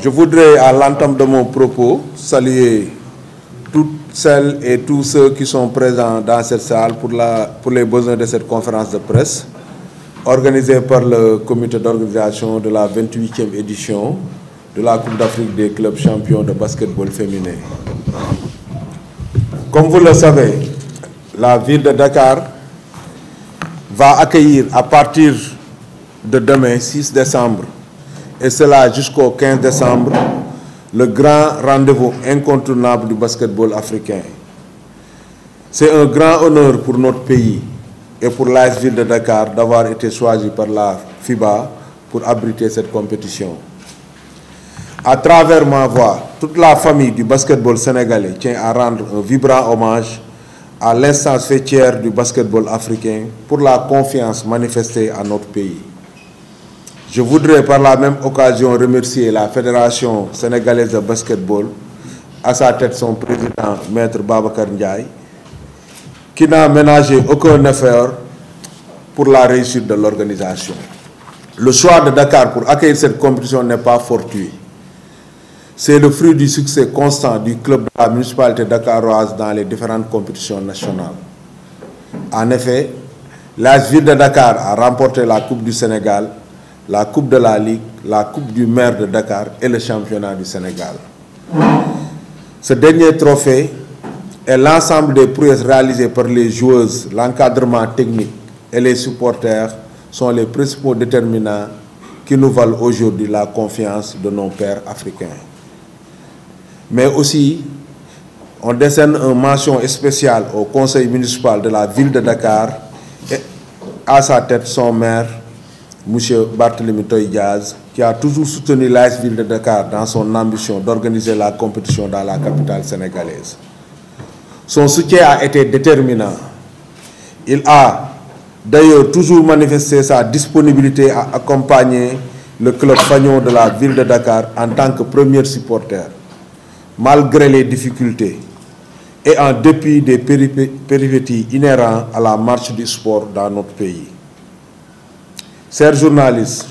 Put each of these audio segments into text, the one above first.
je voudrais à l'entame de mon propos saluer toutes celles et tous ceux qui sont présents dans cette salle pour les besoins de cette conférence de presse organisée par le comité d'organisation de la 28e édition de la Coupe d'Afrique des clubs champions de basketball féminin. Comme vous le savez, la ville de Dakar va accueillir à partir de demain, 6 décembre, et cela jusqu'au 15 décembre, le grand rendez-vous incontournable du basketball africain. C'est un grand honneur pour notre pays et pour l'AS Ville de Dakar d'avoir été choisi par la FIBA pour abriter cette compétition. À travers ma voix, toute la famille du basketball sénégalais tient à rendre un vibrant hommage à l'instance fêtière du basketball africain pour la confiance manifestée à notre pays. Je voudrais par la même occasion remercier la Fédération sénégalaise de basketball, à sa tête son président, Maître Babacar Ndiaye, qui n'a ménagé aucun effort pour la réussite de l'organisation. Le choix de Dakar pour accueillir cette compétition n'est pas fortuit. C'est le fruit du succès constant du club de la municipalité dakaroise dans les différentes compétitions nationales. En effet, l'AS Ville de Dakar a remporté la Coupe du Sénégal, la Coupe de la Ligue, la Coupe du maire de Dakar et le championnat du Sénégal. Ce dernier trophée et l'ensemble des prouesses réalisées par les joueuses, l'encadrement technique et les supporters sont les principaux déterminants qui nous valent aujourd'hui la confiance de nos pairs africains. Mais aussi, on décerne une mention spéciale au conseil municipal de la ville de Dakar et à sa tête son maire, M. Barthélémy Toye Dias, qui a toujours soutenu l'AS Ville de Dakar dans son ambition d'organiser la compétition dans la capitale sénégalaise. Son soutien a été déterminant. Il a d'ailleurs toujours manifesté sa disponibilité à accompagner le club fanion de la ville de Dakar en tant que premier supporter, malgré les difficultés et en dépit des péripéties inhérentes à la marche du sport dans notre pays. Chers journalistes,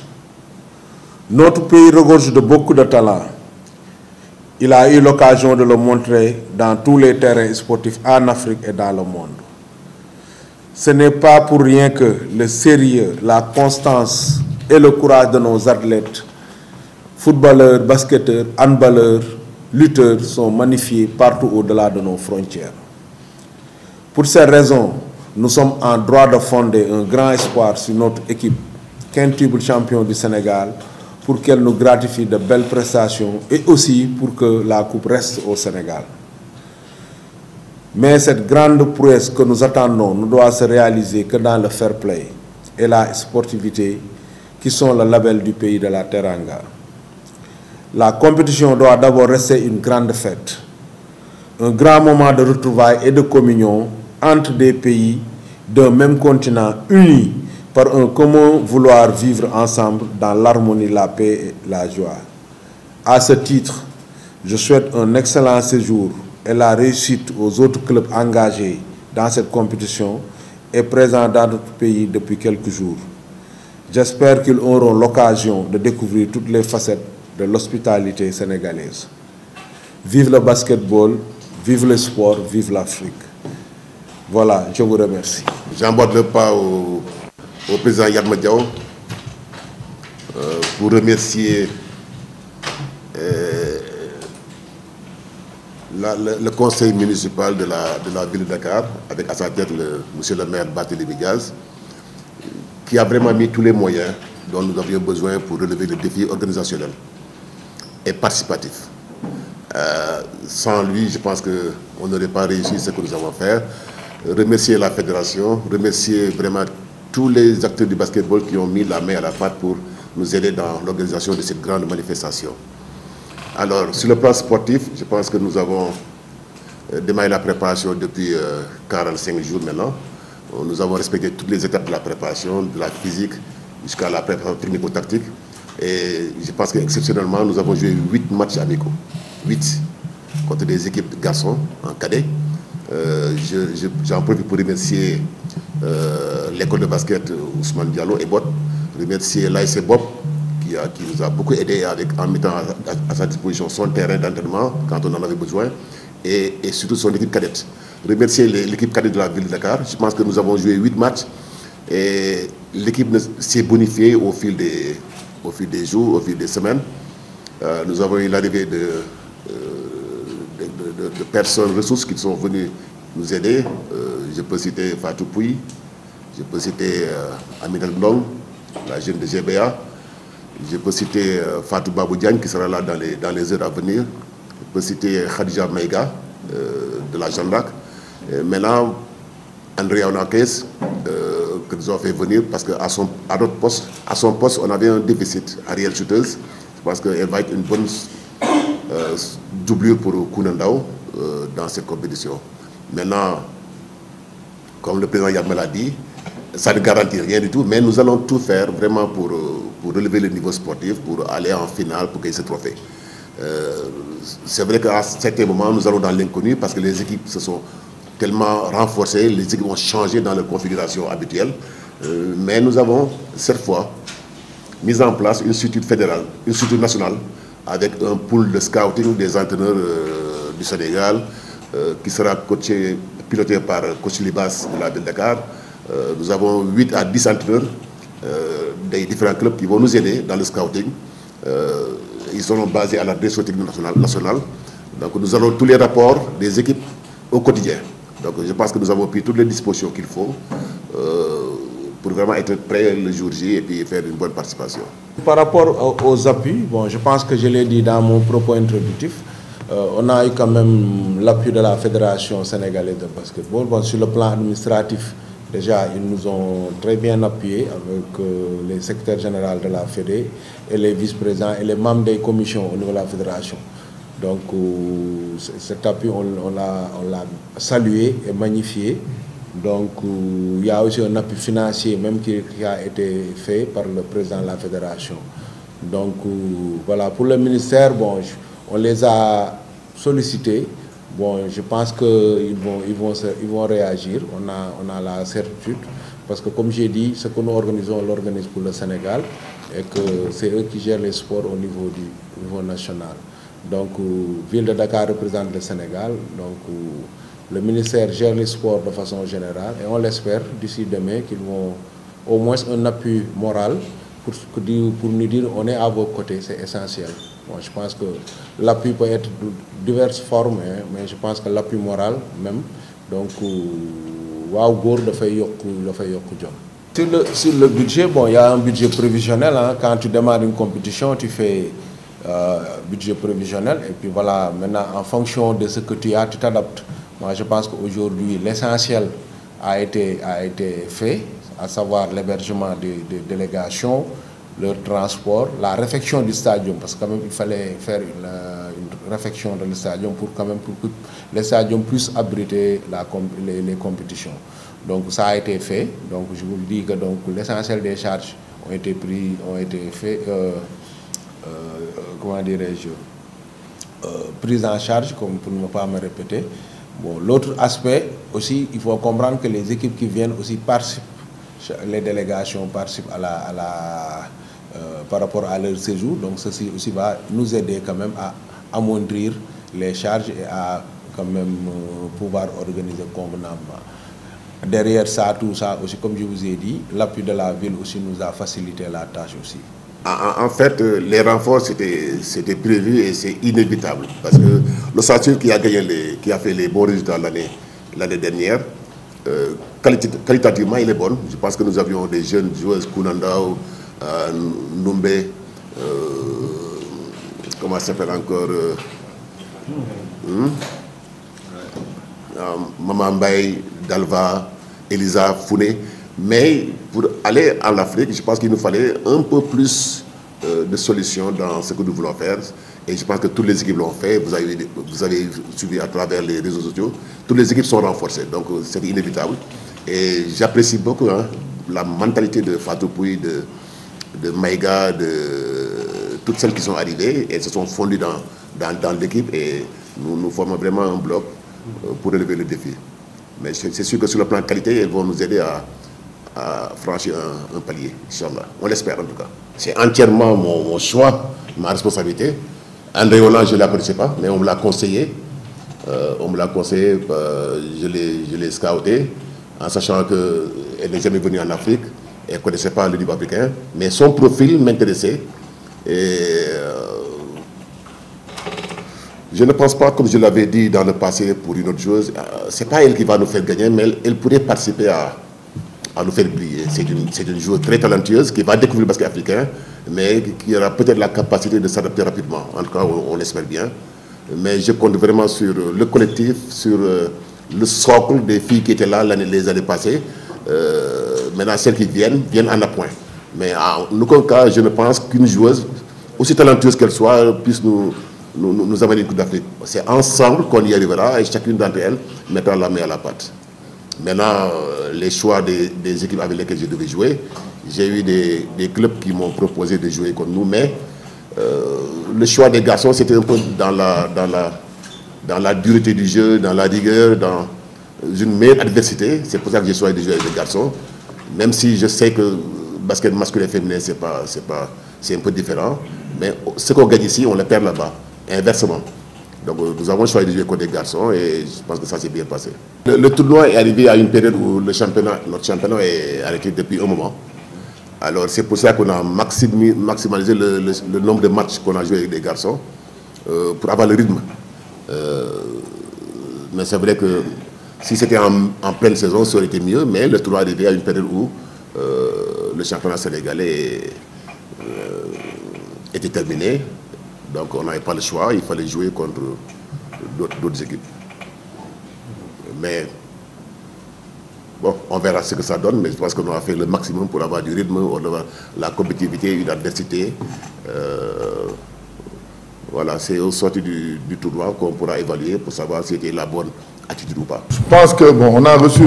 notre pays regorge de beaucoup de talents. Il a eu l'occasion de le montrer dans tous les terrains sportifs en Afrique et dans le monde. Ce n'est pas pour rien que le sérieux, la constance et le courage de nos athlètes, footballeurs, basketteurs, handballeurs, lutteurs sont magnifiés partout au-delà de nos frontières. Pour ces raisons, nous sommes en droit de fonder un grand espoir sur notre équipe, quintuple champion du Sénégal, pour qu'elle nous gratifie de belles prestations et aussi pour que la coupe reste au Sénégal. Mais cette grande prouesse que nous attendons ne doit se réaliser que dans le fair play et la sportivité qui sont le label du pays de la Teranga. La compétition doit d'abord rester une grande fête, un grand moment de retrouvailles et de communion entre des pays d'un même continent unis par un commun vouloir vivre ensemble dans l'harmonie, la paix et la joie. À ce titre, je souhaite un excellent séjour et la réussite aux autres clubs engagés dans cette compétition et présents dans notre pays depuis quelques jours. J'espère qu'ils auront l'occasion de découvrir toutes les facettes de l'hospitalité sénégalaise. Vive le basketball, vive le sport, vive l'Afrique. Voilà, je vous remercie. J'emboîte le pas au président Yatma Diaw pour remercier le conseil municipal de la ville de Dakar, avec à sa tête monsieur le maire Barthélémy Dias, qui a vraiment mis tous les moyens dont nous avions besoin pour relever le défi organisationnel et participatif. Sans lui, je pense qu'on n'aurait pas réussi ce que nous avons fait. Remercier la fédération, remercier vraiment tous les acteurs du basketball qui ont mis la main à la pâte pour nous aider dans l'organisation de cette grande manifestation. Alors, sur le plan sportif, je pense que nous avons démarré la préparation depuis 45 jours maintenant. Nous avons respecté toutes les étapes de la préparation, de la physique jusqu'à la préparation technico-tactique. Et je pense qu'exceptionnellement, nous avons joué 8 matchs amicaux. 8 contre des équipes de garçons en cadet. J'en profite pour remercier l'école de basket Ousmane Diallo et Bot, remercier l'ASC Bob qui nous a beaucoup aidé en mettant à sa disposition son terrain d'entraînement quand on en avait besoin, et surtout son équipe cadette. Remercier l'équipe cadette de la ville de Dakar. Je pense que nous avons joué 8 matchs et l'équipe s'est bonifiée au fil des jours, au fil des semaines. Nous avons eu l'arrivée de personnes ressources qui sont venues nous aider. Je peux citer Fatou Pouy, je peux citer Aminata Ndong, la jeune de GBA. Je peux citer Fatou Babou Diagne qui sera là dans les heures à venir. Je peux citer Khadija Maïga de la Jeanne d'Arc. Maintenant, Andrea Onakes, que nous avons fait venir parce qu'à son poste, on avait un déficit. Ariel Chuteuse, je pense qu'elle va être une bonne doublure pour Kounandao dans cette compétition. Maintenant, comme le président Yamel a dit, ça ne garantit rien du tout, mais nous allons tout faire vraiment pour relever le niveau sportif, pour aller en finale, pour gagner ce trophée. C'est vrai qu'à certains moments, nous allons dans l'inconnu parce que les équipes se sont tellement renforcées, les équipes ont changé dans leur configuration habituelle. Mais nous avons, cette fois, mis en place une structure fédérale, une structure nationale, avec un pool de scouting des entraîneurs du Sénégal, qui sera piloté par coach Libas de la ville de Dakar. Nous avons 8 à 10 entraîneurs des différents clubs qui vont nous aider dans le scouting. Ils seront basés à la direction technique nationale. Donc nous avons tous les rapports des équipes au quotidien. Donc je pense que nous avons pris toutes les dispositions qu'il faut pour vraiment être prêts le jour J et puis faire une bonne participation. Par rapport aux appuis, bon, je pense que je l'ai dit dans mon propos introductif, on a eu quand même l'appui de la Fédération sénégalaise de basketball. Bon, sur le plan administratif, déjà, ils nous ont très bien appuyés avec les secrétaires généraux de la Fédé et les vice-présidents et les membres des commissions au niveau de la Fédération. Donc, cet appui, on l'a salué et magnifié. Donc, il y a aussi un appui financier même qui a été fait par le président de la Fédération. Donc, voilà, pour le ministère, bon, on les a sollicités. Bon, je pense qu'ils vont réagir, on a la certitude, parce que comme j'ai dit, ce que nous organisons, on l'organise pour le Sénégal, et que c'est eux qui gèrent les sports au niveau national. Donc, Ville de Dakar représente le Sénégal, donc le ministère gère les sports de façon générale, et on l'espère d'ici demain qu'ils vont au moins un appui moral pour nous dire on est à vos côtés, c'est essentiel. Bon, je pense que l'appui peut être de diverses formes, hein, mais je pense que l'appui moral même, donc, sur le budget, bon, il y a un budget prévisionnel. Hein, quand tu démarres une compétition, tu fais budget prévisionnel, et puis voilà, maintenant, en fonction de ce que tu as, tu t'adaptes. Moi, je pense qu'aujourd'hui, l'essentiel a été fait, à savoir l'hébergement des délégations, leur transport, la réfection du stadium, parce que quand même il fallait faire une réfection dans le stadium pour que le stadium puisse abriter les compétitions. Donc ça a été fait. Donc je vous dis que l'essentiel des charges ont été faits, comment dirais-je, prise en charge, comme pour ne pas me répéter. Bon, l'autre aspect aussi, il faut comprendre que les équipes qui viennent aussi participent, les délégations participent par rapport à leur séjour. Donc ceci aussi va nous aider quand même à amoindrir les charges et à quand même pouvoir organiser convenablement. Derrière ça, tout ça aussi, comme je vous ai dit, l'appui de la ville aussi nous a facilité la tâche aussi. En fait, les renforts, c'était prévu et c'est inévitable. Parce que l'ossature qui a fait les bons résultats l'année dernière, qualitativement, il est bonne. Je pense que nous avions des jeunes joueuses, Kounandao, Numbe, comment ça s'appelle encore, Maman Mbaye, Dalva, Elisa, Founé. Mais pour aller en Afrique, je pense qu'il nous fallait un peu plus de solutions dans ce que nous voulons faire. Et je pense que toutes les équipes l'ont fait. Vous avez suivi à travers les réseaux sociaux. Toutes les équipes sont renforcées. Donc c'est inévitable. Et j'apprécie beaucoup la mentalité de Fatou Pouy, de Maïga, de toutes celles qui sont arrivées. Elles se sont fondues dans l'équipe et nous formons vraiment un bloc pour relever le défi. Mais c'est sûr que sur le plan qualité, elles vont nous aider à franchir un palier, Inch'Allah. On l'espère en tout cas. C'est entièrement mon choix, ma responsabilité. André Hollande, je ne la connaissais pas, mais on me l'a conseillé. Je l'ai scouté, en sachant qu'elle n'est jamais venue en Afrique, elle ne connaissait pas le niveau africain, mais son profil m'intéressait. Et je ne pense pas, comme je l'avais dit dans le passé pour une autre chose, ce n'est pas elle qui va nous faire gagner, mais elle pourrait participer à nous faire briller. C'est une joueuse très talentueuse qui va découvrir le basket africain, mais qui aura peut-être la capacité de s'adapter rapidement. En tout cas, on l'espère bien. Mais je compte vraiment sur le collectif, sur le socle des filles qui étaient là les années passées. Maintenant, celles qui viennent en appoint. Mais en aucun cas, je ne pense qu'une joueuse, aussi talentueuse qu'elle soit, puisse nous amener une Coupe d'Afrique. C'est ensemble qu'on y arrivera et chacune d'entre elles mettra la main à la pâte. Maintenant, les choix des équipes avec lesquelles je devais jouer, j'ai eu des clubs qui m'ont proposé de jouer comme nous, mais le choix des garçons, c'était un peu dans la dureté du jeu, dans la rigueur, dans une meilleure adversité. C'est pour ça que j'ai choisi de jouer avec des garçons, même si je sais que le basket masculin et féminin, c'est un peu différent. Mais ce qu'on gagne ici, on le perd là-bas, inversement. Donc nous avons choisi de jouer contre des garçons et je pense que ça s'est bien passé. Le tournoi est arrivé à une période où notre championnat est arrêté depuis un moment. Alors c'est pour ça qu'on a maximalisé le nombre de matchs qu'on a joué avec des garçons pour avoir le rythme. Mais c'est vrai que si c'était en pleine saison, ça aurait été mieux, mais le tournoi est arrivé à une période où le championnat sénégalais était terminé. Donc on n'avait pas le choix, il fallait jouer contre d'autres équipes. Mais bon, on verra ce que ça donne, mais je pense qu'on a fait le maximum pour avoir du rythme, la compétitivité, une adversité. Voilà, c'est au sortir du tournoi qu'on pourra évaluer pour savoir si c'était la bonne attitude ou pas. Je pense que bon, on a reçu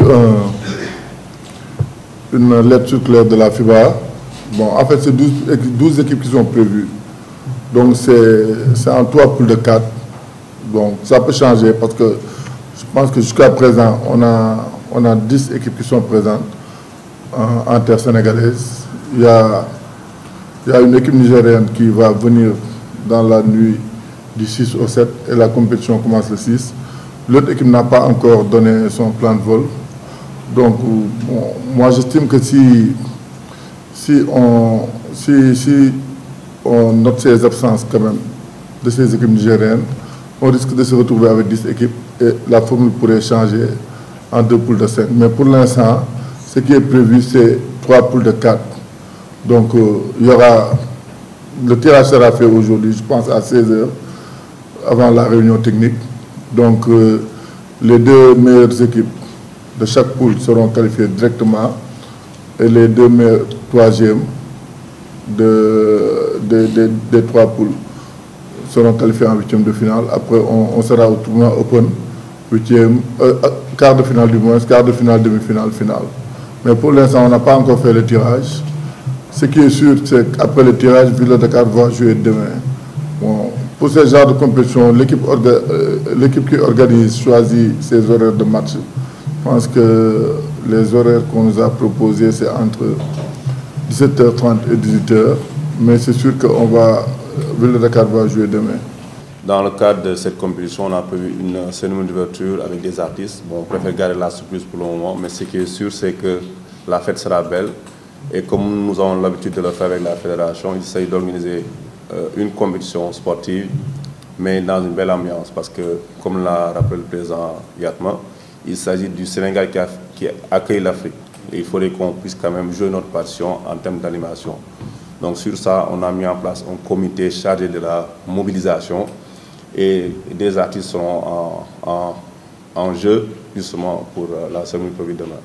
une lettre circulaire de la FIBA. Bon, en fait, c'est 12 équipes qui sont prévues. Donc c'est en 3 poules de 4. Donc ça peut changer parce que je pense que jusqu'à présent, on a 10 équipes qui sont présentes en terre sénégalaise. Il y a une équipe nigérienne qui va venir dans la nuit du 6 au 7 et la compétition commence le 6. L'autre équipe n'a pas encore donné son plan de vol. Donc bon, moi j'estime que si on note ces absences quand même de ces équipes nigériennes, on risque de se retrouver avec 10 équipes et la formule pourrait changer en 2 poules de 5. Mais pour l'instant, ce qui est prévu, c'est 3 poules de 4. Donc le tirage sera fait aujourd'hui, je pense à 16h, avant la réunion technique. Donc les 2 meilleures équipes de chaque poule seront qualifiées directement et les 2 meilleurs troisièmes des 3 poules seront qualifiés en 8e de finale. Après, on sera au tournoi Open, 8e, quart de finale du moins, quart de finale, demi-finale, finale. Mais pour l'instant, on n'a pas encore fait le tirage. Ce qui est sûr, c'est qu'après le tirage, Ville de Dakar va jouer demain. Bon, pour ce genre de compétition, l'équipe qui organise choisit ses horaires de match. Je pense que les horaires qu'on nous a proposés, c'est entre 17h30 et 18h. Mais c'est sûr que Ville de Dakar va jouer demain. Dans le cadre de cette compétition, on a prévu une cérémonie d'ouverture avec des artistes. Bon, on préfère garder la surprise pour le moment, mais ce qui est sûr, c'est que la fête sera belle. Et comme nous avons l'habitude de le faire avec la fédération, il s'agit d'organiser une compétition sportive, mais dans une belle ambiance. Parce que, comme l'a rappelé le président Yatma, il s'agit du Sénégal qui accueille l'Afrique. Il faudrait qu'on puisse quand même jouer notre partition en termes d'animation. Donc sur ça, on a mis en place un comité chargé de la mobilisation et des artistes seront en jeu justement pour la cérémonie prévue demain.